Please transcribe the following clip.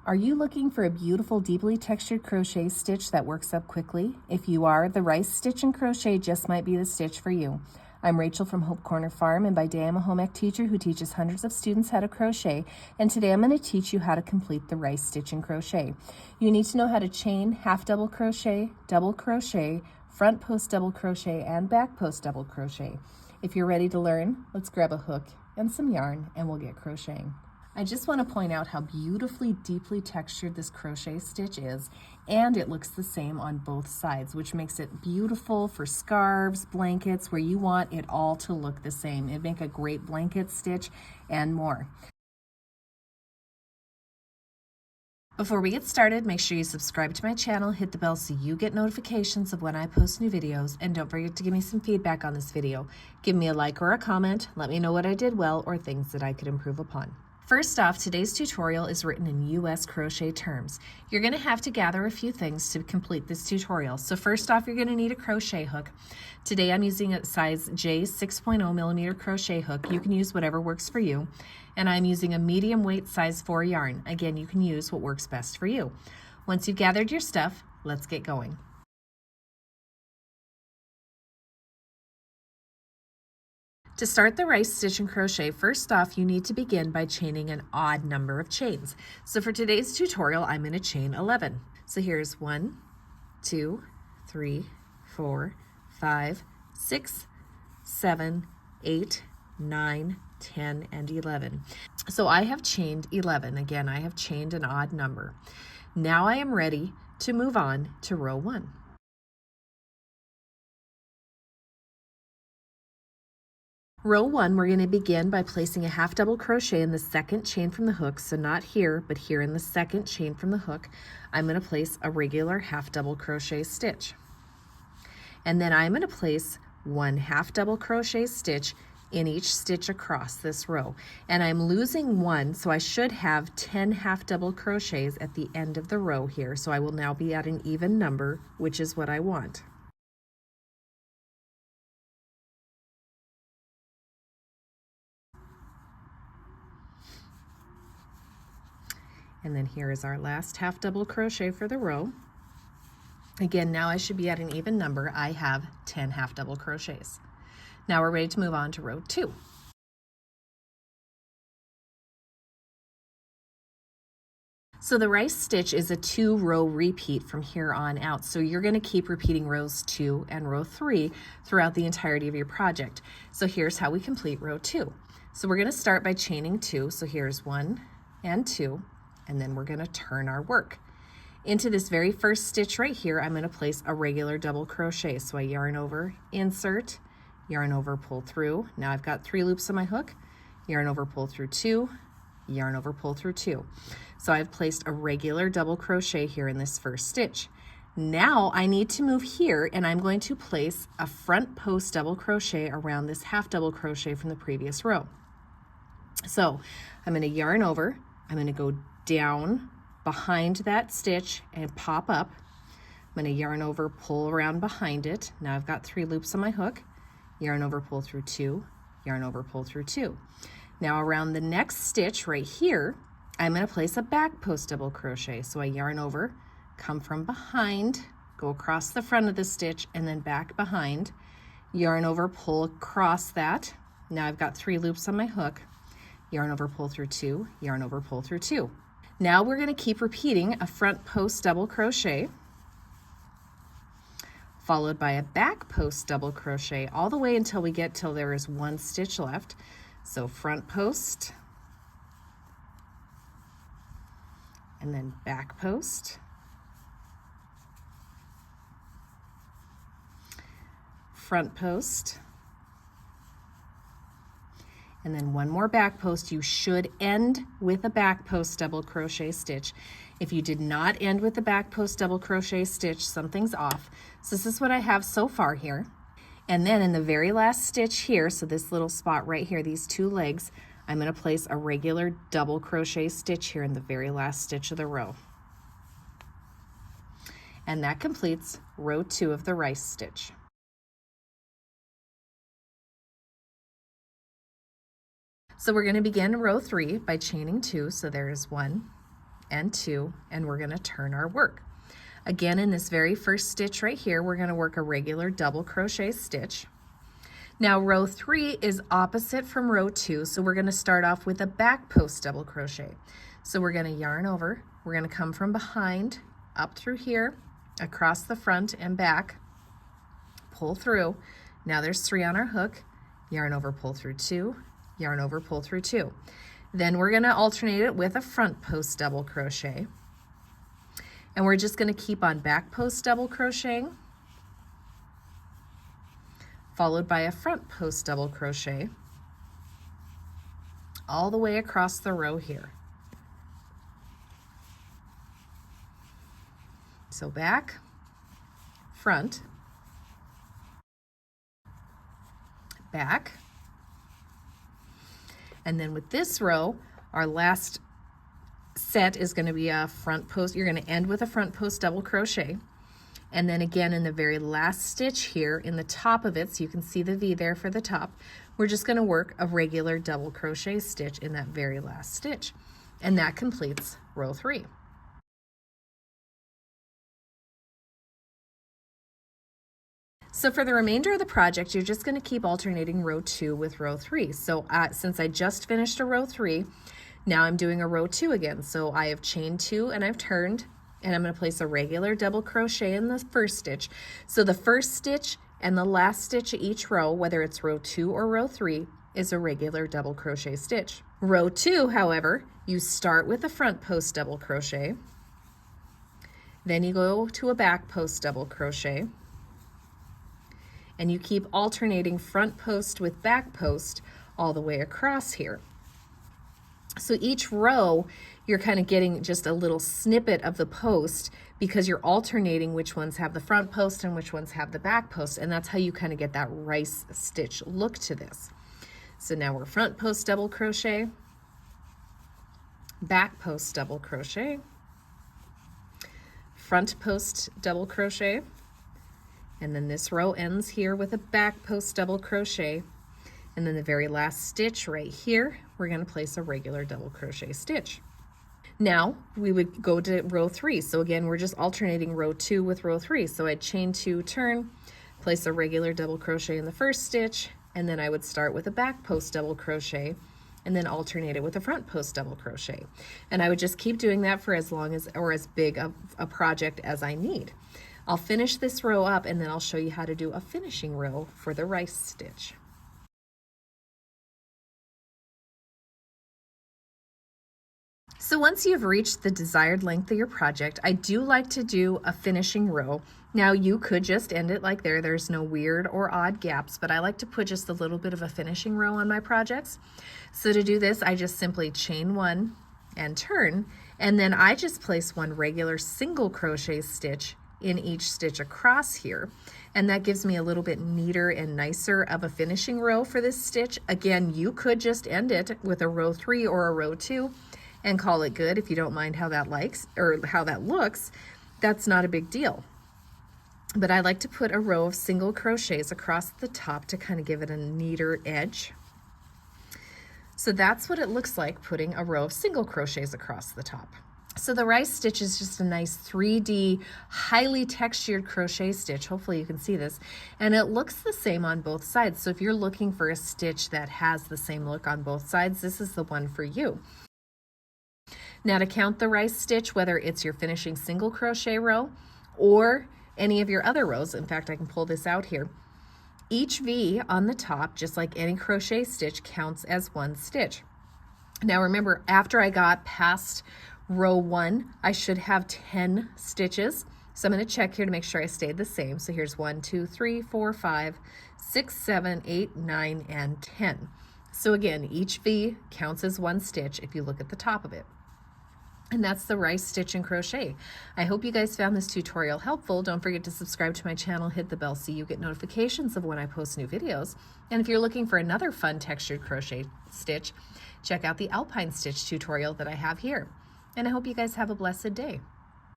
Are you looking for a beautiful, deeply textured crochet stitch that works up quickly? If you are, the Rice Stitch and Crochet just might be the stitch for you. I'm Rachel from Hope Corner Farm, and by day I'm a home ec teacher who teaches hundreds of students how to crochet, and today I'm going to teach you how to complete the Rice Stitch and Crochet. You need to know how to chain, half double crochet, front post double crochet, and back post double crochet. If you're ready to learn, let's grab a hook and some yarn and we'll get crocheting. I just want to point out how beautifully deeply textured this crochet stitch is, and it looks the same on both sides, which makes it beautiful for scarves, blankets, where you want it all to look the same. It'd make a great blanket stitch and more. Before we get started, make sure you subscribe to my channel, hit the bell so you get notifications of when I post new videos, and don't forget to give me some feedback on this video. Give me a like or a comment, let me know what I did well or things that I could improve upon. First off, today's tutorial is written in US crochet terms. You're going to have to gather a few things to complete this tutorial. So first off, you're going to need a crochet hook. Today I'm using a size J 6.0 millimeter crochet hook. You can use whatever works for you. And I'm using a medium weight size 4 yarn. Again, you can use what works best for you. Once you've gathered your stuff, let's get going. To start the Rice Stitch and Crochet, first off, you need to begin by chaining an odd number of chains. So for today's tutorial, I'm going to chain 11. So here's 1, 2, 3, 4, 5, 6, 7, 8, 9, 10, and 11. So I have chained 11. Again, I have chained an odd number. Now I am ready to move on to row 1. Row 1, we're going to begin by placing a half double crochet in the second chain from the hook, so not here, but here in the second chain from the hook, I'm going to place a regular half double crochet stitch. And then I'm going to place 1 half double crochet stitch in each stitch across this row. And I'm losing 1, so I should have 10 half double crochets at the end of the row here, so I will now be at an even number, which is what I want. And then here is our last half double crochet for the row. Again, now I should be at an even number. I have 10 half double crochets. Now we're ready to move on to row 2. So the Rice Stitch is a 2-row repeat from here on out. So you're going to keep repeating rows 2 and row 3 throughout the entirety of your project. So here's how we complete row 2. So we're going to start by chaining 2. So here's 1 and 2. And then we're going to turn our work. Into this very first stitch right here, I'm going to place a regular double crochet. So I yarn over, insert, yarn over, pull through. Now I've got 3 loops on my hook, yarn over, pull through 2, yarn over, pull through 2. So I've placed a regular double crochet here in this first stitch. Now I need to move here, and I'm going to place a front post double crochet around this half double crochet from the previous row. So I'm going to yarn over, I'm going to go down behind that stitch and pop up. I'm going to yarn over, pull around behind it. Now I've got 3 loops on my hook, yarn over, pull through 2, yarn over, pull through 2. Now around the next stitch right here, I'm going to place a back post double crochet. So I yarn over, come from behind, go across the front of the stitch, and then back behind, yarn over, pull across that. Now I've got 3 loops on my hook, yarn over, pull through 2, yarn over, pull through 2. Now we're going to keep repeating a front post double crochet followed by a back post double crochet all the way until we get till there is 1 stitch left. So front post and then back post, front post, and then 1 more back post. You should end with a back post double crochet stitch. If you did not end with the back post double crochet stitch, something's off. So this is what I have so far here. And then in the very last stitch here, so this little spot right here, these 2 legs, I'm going to place a regular double crochet stitch here in the very last stitch of the row. And that completes row 2 of the Rice Stitch. So we're going to begin row 3 by chaining 2. So there is 1 and 2, and we're going to turn our work. Again, in this very first stitch right here, we're going to work a regular double crochet stitch. Now row 3 is opposite from row 2, so we're going to start off with a back post double crochet. So we're going to yarn over, we're going to come from behind up through here, across the front and back, pull through. Now there's 3 on our hook, yarn over, pull through 2, yarn over, pull through 2. Then we're going to alternate it with a front post double crochet. And we're just going to keep on back post double crocheting, followed by a front post double crochet all the way across the row here. So back, front, back, and then with this row, our last set is going to be a front post. You're going to end with a front post double crochet, and then again in the very last stitch here in the top of it, so you can see the V there for the top, we're just going to work a regular double crochet stitch in that very last stitch, and that completes row 3. So for the remainder of the project, you're just going to keep alternating row 2 with row 3. So since I just finished a row 3, now I'm doing a row 2 again. So I have chained 2 and I've turned, and I'm going to place a regular double crochet in the first stitch. So the first stitch and the last stitch of each row, whether it's row 2 or row 3, is a regular double crochet stitch. Row 2, however, you start with a front post double crochet, then you go to a back post double crochet, and you keep alternating front post with back post all the way across here. So each row, you're kind of getting just a little snippet of the post because you're alternating which ones have the front post and which ones have the back post, and that's how you kind of get that rice stitch look to this. So now we're front post double crochet, back post double crochet, front post double crochet, and then this row ends here with a back post double crochet, and then the very last stitch right here, we're going to place a regular double crochet stitch. Now we would go to row 3. So again, we're just alternating row 2 with row 3. So I'd chain 2, turn, place a regular double crochet in the first stitch, and then I would start with a back post double crochet and then alternate it with a front post double crochet. And I would just keep doing that for as long as, or as big of a project as I need. I'll finish this row up and then I'll show you how to do a finishing row for the rice stitch. So once you've reached the desired length of your project, I do like to do a finishing row. Now you could just end it like there's no weird or odd gaps, but I like to put just a little bit of a finishing row on my projects. So to do this, I just simply chain 1 and turn, and then I just place 1 regular single crochet stitch in each stitch across here, and that gives me a little bit neater and nicer of a finishing row for this stitch. Again, you could just end it with a row 3 or a row 2 and call it good if you don't mind how that looks. That's not a big deal. But I like to put a row of single crochets across the top to kind of give it a neater edge. So that's what it looks like putting a row of single crochets across the top. So the rice stitch is just a nice 3D, highly textured crochet stitch. Hopefully you can see this. And it looks the same on both sides. So if you're looking for a stitch that has the same look on both sides, this is the one for you. Now to count the rice stitch, whether it's your finishing single crochet row or any of your other rows, in fact, I can pull this out here. Each V on the top, just like any crochet stitch, counts as 1 stitch. Now remember, after I got past row 1, I should have 10 stitches. So I'm going to check here to make sure I stayed the same. So here's 1, 2, 3, 4, 5, 6, 7, 8, 9, and 10. So again, each V counts as 1 stitch if you look at the top of it. And that's the rice stitch and crochet. I hope you guys found this tutorial helpful. Don't forget to subscribe to my channel, hit the bell so you get notifications of when I post new videos. And if you're looking for another fun textured crochet stitch, check out the alpine stitch tutorial that I have here. And I hope you guys have a blessed day.